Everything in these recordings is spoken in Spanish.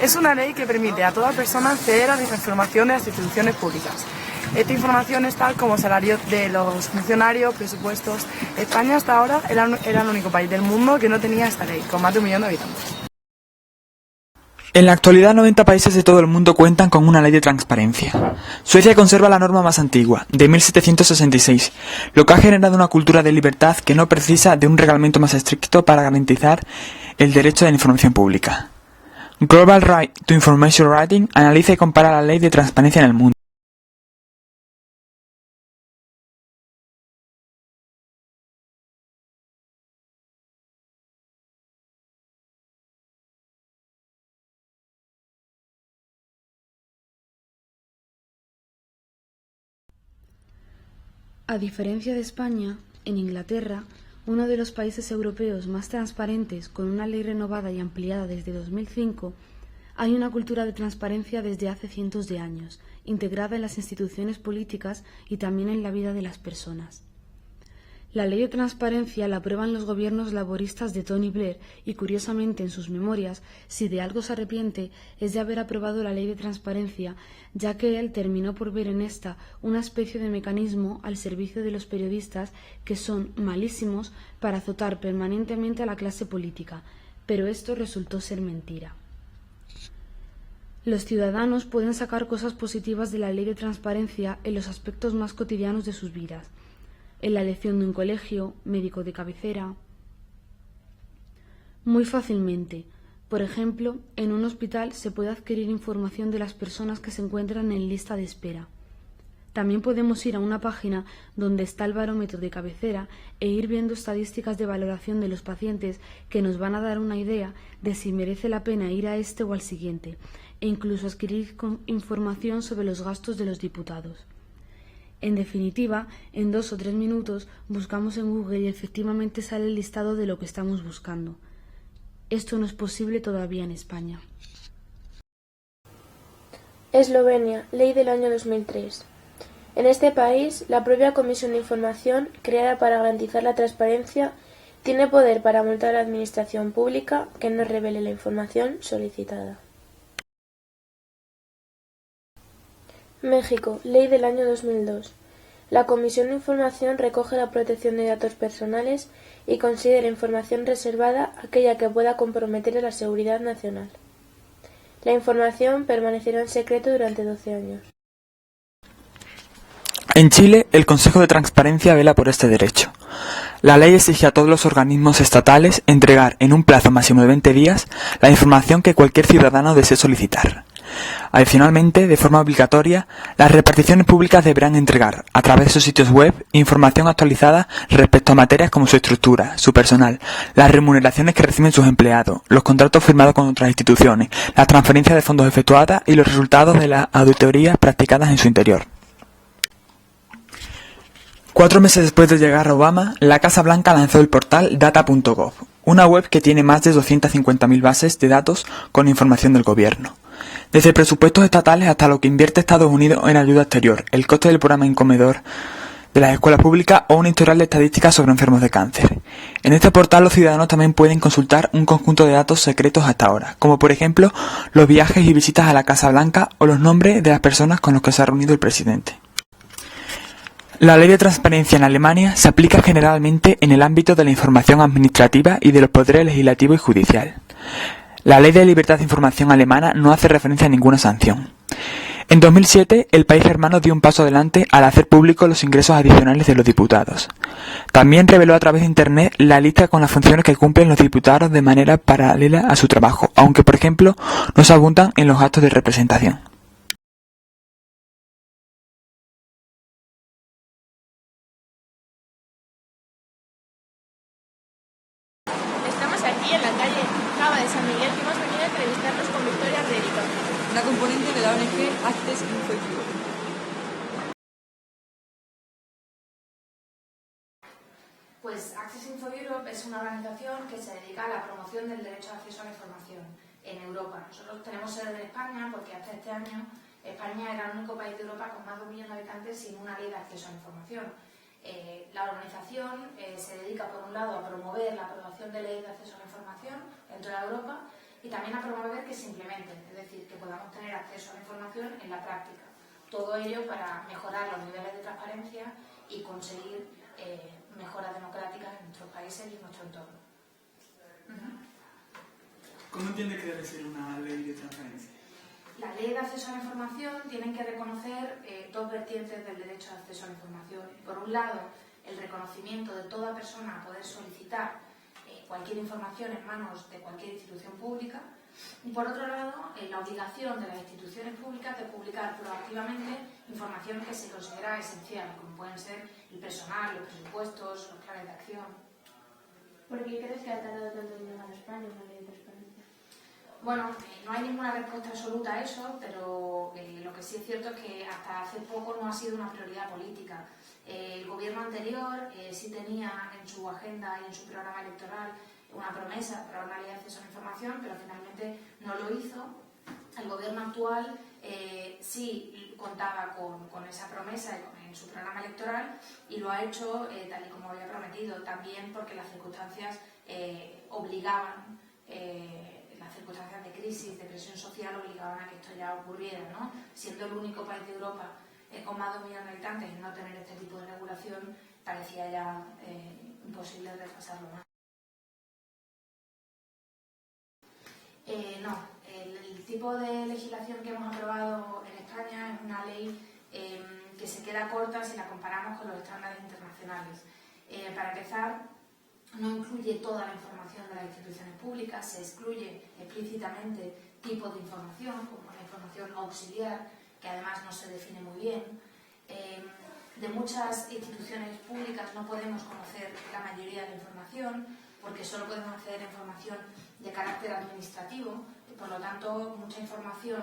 Es una ley que permite a toda persona acceder a la información de las instituciones públicas. Esta información es tal como salarios de los funcionarios, presupuestos. España hasta ahora era el único país del mundo que no tenía esta ley, con más de 1 millón de habitantes. En la actualidad, 90 países de todo el mundo cuentan con una ley de transparencia. Suecia conserva la norma más antigua, de 1766, lo que ha generado una cultura de libertad que no precisa de un reglamento más estricto para garantizar el derecho a la información pública. Global Right to Information Rating analiza y compara la ley de transparencia en el mundo. A diferencia de España, en Inglaterra, uno de los países europeos más transparentes, con una ley renovada y ampliada desde 2005, hay una cultura de transparencia desde hace cientos de años, integrada en las instituciones políticas y también en la vida de las personas. La ley de transparencia la aprueban los gobiernos laboristas de Tony Blair y, curiosamente, en sus memorias, si de algo se arrepiente, es de haber aprobado la ley de transparencia, ya que él terminó por ver en esta una especie de mecanismo al servicio de los periodistas que son malísimos para azotar permanentemente a la clase política, pero esto resultó ser mentira. Los ciudadanos pueden sacar cosas positivas de la ley de transparencia en los aspectos más cotidianos de sus vidas, en la elección de un colegio, médico de cabecera. Muy fácilmente. Por ejemplo, en un hospital se puede adquirir información de las personas que se encuentran en lista de espera. También podemos ir a una página donde está el barómetro de cabecera e ir viendo estadísticas de valoración de los pacientes que nos van a dar una idea de si merece la pena ir a este o al siguiente, e incluso adquirir información sobre los gastos de los diputados. En definitiva, en 2 o 3 minutos buscamos en Google y efectivamente sale el listado de lo que estamos buscando. Esto no es posible todavía en España. Eslovenia, ley del año 2003. En este país, la propia Comisión de Información, creada para garantizar la transparencia, tiene poder para multar a la administración pública que no revele la información solicitada. México, ley del año 2002. La Comisión de Información recoge la protección de datos personales y considera información reservada aquella que pueda comprometer a la seguridad nacional. La información permanecerá en secreto durante 12 años. En Chile, el Consejo de Transparencia vela por este derecho. La ley exige a todos los organismos estatales entregar en un plazo máximo de 20 días la información que cualquier ciudadano desee solicitar. Adicionalmente, de forma obligatoria, las reparticiones públicas deberán entregar, a través de sus sitios web, información actualizada respecto a materias como su estructura, su personal, las remuneraciones que reciben sus empleados, los contratos firmados con otras instituciones, las transferencias de fondos efectuadas y los resultados de las auditorías practicadas en su interior. 4 meses después de llegar a Obama, la Casa Blanca lanzó el portal data.gov, una web que tiene más de 250.000 bases de datos con información del gobierno. Desde presupuestos estatales hasta lo que invierte Estados Unidos en ayuda exterior, el coste del programa en comedor de las escuelas públicas o un historial de estadísticas sobre enfermos de cáncer. En este portal los ciudadanos también pueden consultar un conjunto de datos secretos hasta ahora, como por ejemplo los viajes y visitas a la Casa Blanca o los nombres de las personas con los que se ha reunido el presidente. La ley de transparencia en Alemania se aplica generalmente en el ámbito de la información administrativa y de los poderes legislativo y judicial. La ley de libertad de información alemana no hace referencia a ninguna sanción. En 2007, el país germano dio un paso adelante al hacer públicos los ingresos adicionales de los diputados. También reveló a través de Internet la lista con las funciones que cumplen los diputados de manera paralela a su trabajo, aunque, por ejemplo, no se abundan en los actos de representación. Estamos aquí en la calle Cava de San Miguel y hemos venido a entrevistarnos con Victoria Rérica, una componente de la ONG Access Info Europe. Pues Access Info Europe es una organización que se dedica a la promoción del derecho de acceso a la información en Europa. Nosotros tenemos sede en España porque hasta este año España era el único país de Europa con más de 1 millón de habitantes sin una ley de acceso a la información. La organización se dedica, por un lado, a promover la aprobación de leyes de acceso a la información dentro de Europa y también a promover que se implementen, es decir, que podamos tener acceso a la información en la práctica. Todo ello para mejorar los niveles de transparencia y conseguir mejoras democráticas en nuestros países y en nuestro entorno. ¿Cómo entiende que debe ser una ley de transparencia? La ley de acceso a la información tiene que reconocer dos vertientes del derecho de acceso a la información. Por un lado, el reconocimiento de toda persona a poder solicitar cualquier información en manos de cualquier institución pública. Y por otro lado, la obligación de las instituciones públicas de publicar proactivamente información que se considera esencial, como pueden ser el personal, los presupuestos, los planes de acción. ¿Por qué crees que ha tardado tanto en llegar a España una ley de transparencia? Bueno, no hay ninguna respuesta absoluta a eso, pero lo que sí es cierto es que hasta hace poco no ha sido una prioridad política. El gobierno anterior sí tenía en su agenda y en su programa electoral una promesa para una ley de acceso a la información, pero finalmente no lo hizo. El gobierno actual sí contaba con esa promesa en su programa electoral y lo ha hecho tal y como había prometido, también porque las circunstancias obligaban, las circunstancias de crisis, de presión social obligaban a que esto ya ocurriera, ¿no? Siendo el único país de Europa con más de 1 millón de habitantes y no tener este tipo de regulación, parecía ya imposible retrasarlo más. No, el tipo de legislación que hemos aprobado en España es una ley que se queda corta si la comparamos con los estándares internacionales. Para empezar, no incluye toda la información de las instituciones públicas, se excluye explícitamente tipos de información, como la información auxiliar, que además no se define muy bien. De muchas instituciones públicas no podemos conocer la mayoría de la información, porque solo podemos acceder a información de carácter administrativo, por lo tanto, mucha información,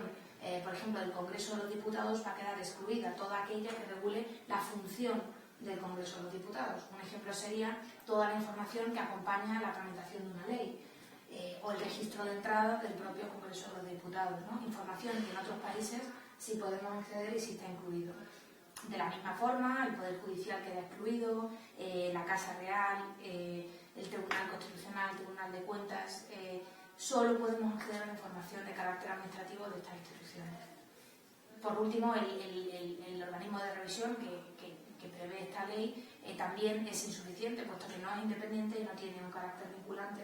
por ejemplo, del Congreso de los Diputados va a quedar excluida, toda aquella que regule la función del Congreso de los Diputados. Un ejemplo sería toda la información que acompaña la tramitación de una ley, o el registro de entrada del propio Congreso de los Diputados, ¿no? Información que en otros países sí podemos acceder y sí está incluido. De la misma forma, el Poder Judicial queda excluido, la Casa Real, el Tribunal Constitucional, el Tribunal de Cuentas, solo podemos acceder a la información de carácter administrativo de estas instituciones. Por último, el organismo de revisión que prevé esta ley también es insuficiente, puesto que no es independiente y no tiene un carácter vinculante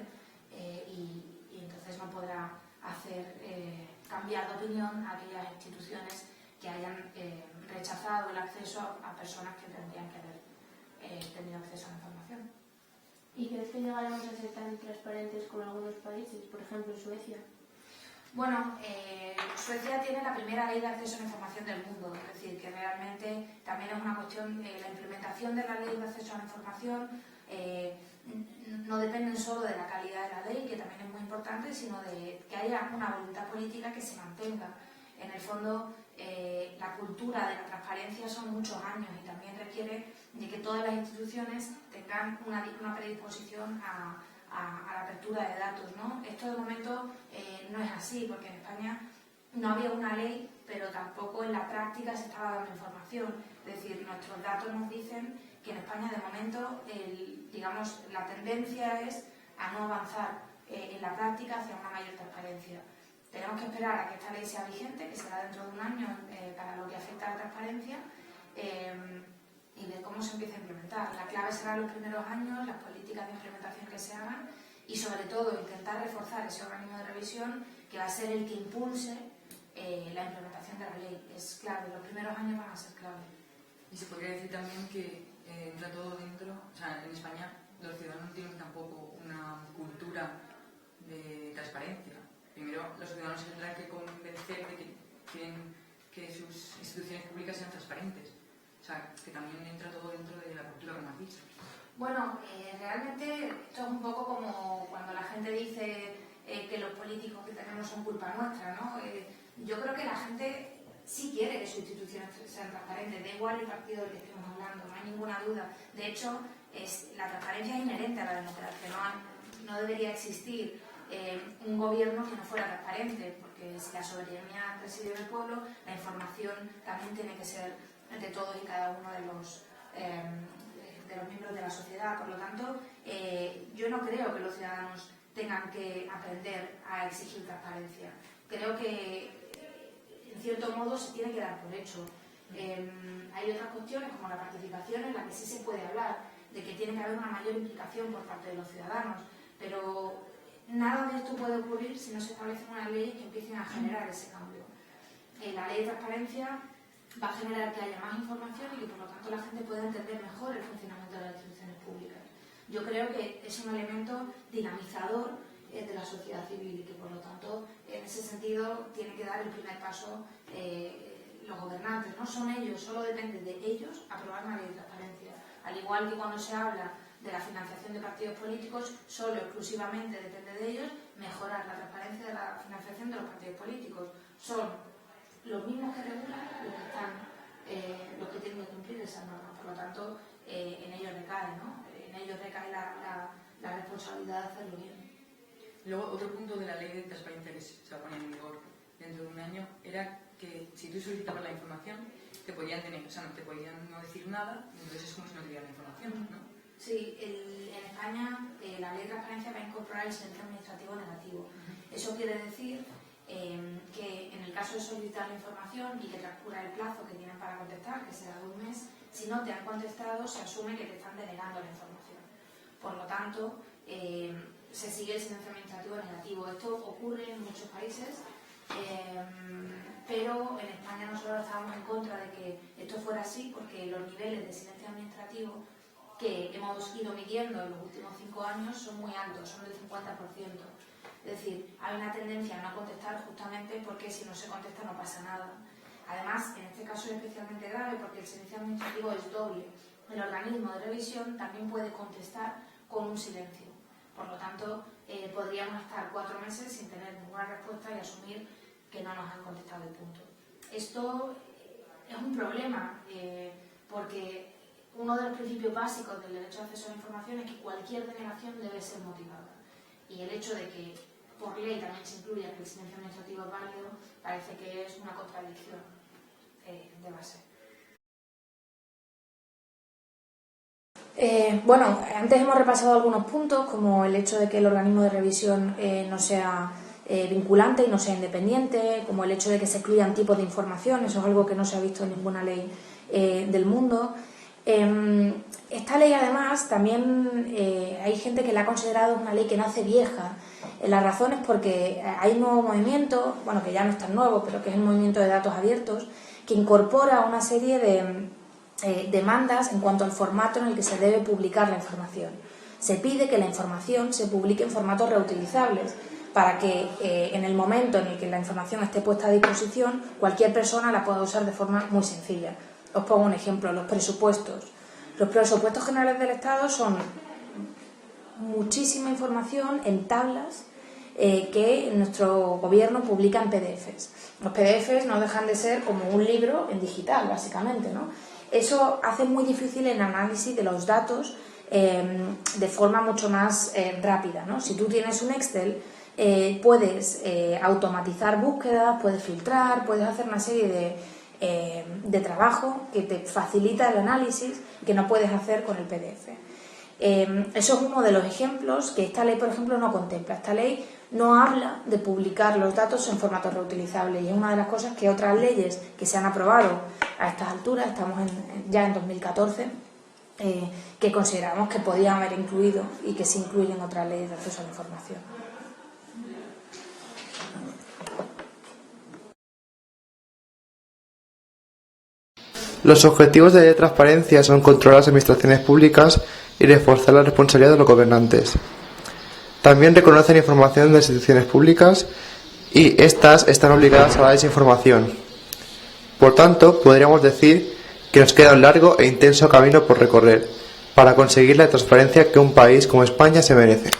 y entonces no podrá hacer cambiar de opinión a aquellas instituciones que hayan rechazado el acceso a personas que tendrían que haber tenido acceso a la información. ¿Y crees que llegaremos a ser tan transparentes como algunos países, por ejemplo Suecia? Bueno, Suecia tiene la primera ley de acceso a la información del mundo, es decir, que realmente también es una cuestión, la implementación de la ley de acceso a la información no depende solo de la calidad de la ley, que también es muy importante, sino de que haya una voluntad política que se mantenga. En el fondo, la cultura de la transparencia son muchos años y también requiere de que todas las instituciones tengan una predisposición a la apertura de datos, ¿no? Esto de momento no es así, porque en España no había una ley, pero tampoco en la práctica se estaba dando información. Es decir, nuestros datos nos dicen que en España de momento, digamos, la tendencia es a no avanzar en la práctica hacia una mayor transparencia. Tenemos que esperar a que esta ley sea vigente, que será dentro de un año para lo que afecta a la transparencia, y ver cómo se empieza a implementar. La clave será los primeros años, las políticas de implementación que se hagan y sobre todo intentar reforzar ese organismo de revisión que va a ser el que impulse la implementación de la ley. Es clave, los primeros años van a ser clave. Y se podría decir también que entra todo dentro, o sea, en España los ciudadanos no tienen tampoco una cultura de transparencia. Primero, los ciudadanos se tendrán que convencer de que quieren que sus instituciones públicas sean transparentes. O sea, que también entra todo dentro de la cultura que me has dicho. Bueno, realmente esto es un poco como cuando la gente dice que los políticos que tenemos son culpa nuestra, ¿no? Yo creo que la gente sí quiere que sus instituciones sean transparentes, da igual el partido del que estemos hablando, no hay ninguna duda. De hecho, la transparencia es inherente a la democracia, no debería existir un gobierno que no fuera transparente, porque si la soberanía reside en el pueblo, la información también tiene que ser de todos y cada uno de los miembros de la sociedad. Por lo tanto, yo no creo que los ciudadanos tengan que aprender a exigir transparencia. Creo que, en cierto modo, se tiene que dar por hecho. Hay otras cuestiones, como la participación, en la que sí se puede hablar de que tiene que haber una mayor implicación por parte de los ciudadanos, pero nada de esto puede ocurrir si no se establecen unas leyes que empiecen a generar ese cambio. La ley de transparencia va a generar que haya más información y que, por lo tanto, la gente pueda entender mejor el funcionamiento de las instituciones públicas. Yo creo que es un elemento dinamizador de la sociedad civil y que, por lo tanto, en ese sentido, tiene que dar el primer paso los gobernantes. No son ellos, solo depende de ellos aprobar una ley de transparencia. Al igual que cuando se habla de la financiación de partidos políticos, solo exclusivamente depende de ellos mejorar la transparencia de la financiación de los partidos políticos. Son los mismos que regulan los que tienen que cumplir esas normas. Por lo tanto, en ellos recae, ¿no? En ellos recae la responsabilidad de hacerlo bien. Luego, otro punto de la ley de transparencia que se va a poner en vigor dentro de un año era que si tú solicitabas la información, te podían denegar, o sea, no te podían no decir nada, entonces es como si no te dieran la información, ¿no? Sí, en España la ley de transparencia va a incorporar el silencio administrativo negativo. Eso quiere decir que en el caso de solicitar la información y que transcurra el plazo que tienen para contestar, que será de un mes, si no te han contestado, se asume que te están denegando la información. Por lo tanto, se sigue el silencio administrativo negativo. Esto ocurre en muchos países, pero en España nosotros estábamos en contra de que esto fuera así, porque los niveles de silencio administrativo que hemos ido midiendo en los últimos 5 años son muy altos, son del 50%. Es decir, hay una tendencia a no contestar justamente porque si no se contesta no pasa nada. Además, en este caso es especialmente grave porque el silencio administrativo es doble. El organismo de revisión también puede contestar con un silencio. Por lo tanto, podríamos estar 4 meses sin tener ninguna respuesta y asumir que no nos han contestado el punto. Esto es un problema porque uno de los principios básicos del derecho de acceso a la información es que cualquier denegación debe ser motivada. Y el hecho de que por ley también se incluya que el silencio administrativo es válido parece que es una contradicción de base. Bueno, antes hemos repasado algunos puntos, como el hecho de que el organismo de revisión no sea vinculante y no sea independiente, como el hecho de que se excluyan tipos de información, eso es algo que no se ha visto en ninguna ley del mundo. Esta ley, además, también hay gente que la ha considerado una ley que nace vieja. La razón es porque hay un nuevo movimiento, bueno, que ya no es tan nuevo, pero que es el movimiento de datos abiertos, que incorpora una serie de demandas en cuanto al formato en el que se debe publicar la información. Se pide que la información se publique en formatos reutilizables para que en el momento en el que la información esté puesta a disposición, cualquier persona la pueda usar de forma muy sencilla. Os pongo un ejemplo, los presupuestos. Los presupuestos generales del Estado son muchísima información en tablas que nuestro gobierno publica en PDFs. Los PDFs no dejan de ser como un libro en digital, básicamente, ¿no? Eso hace muy difícil el análisis de los datos de forma mucho más rápida, ¿no? Si tú tienes un Excel, puedes automatizar búsquedas, puedes filtrar, puedes hacer una serie de trabajo que te facilita el análisis que no puedes hacer con el PDF. Eso es uno de los ejemplos que esta ley, por ejemplo, no contempla. Esta ley no habla de publicar los datos en formato reutilizable y es una de las cosas que otras leyes que se han aprobado a estas alturas, estamos ya en 2014, que consideramos que podían haber incluido y que se incluyen en otras leyes de acceso a la información. Los objetivos de la ley de transparencia son controlar las administraciones públicas y reforzar la responsabilidad de los gobernantes. También reconocen información de las instituciones públicas y éstas están obligadas a la desinformación. Por tanto, podríamos decir que nos queda un largo e intenso camino por recorrer para conseguir la transparencia que un país como España se merece.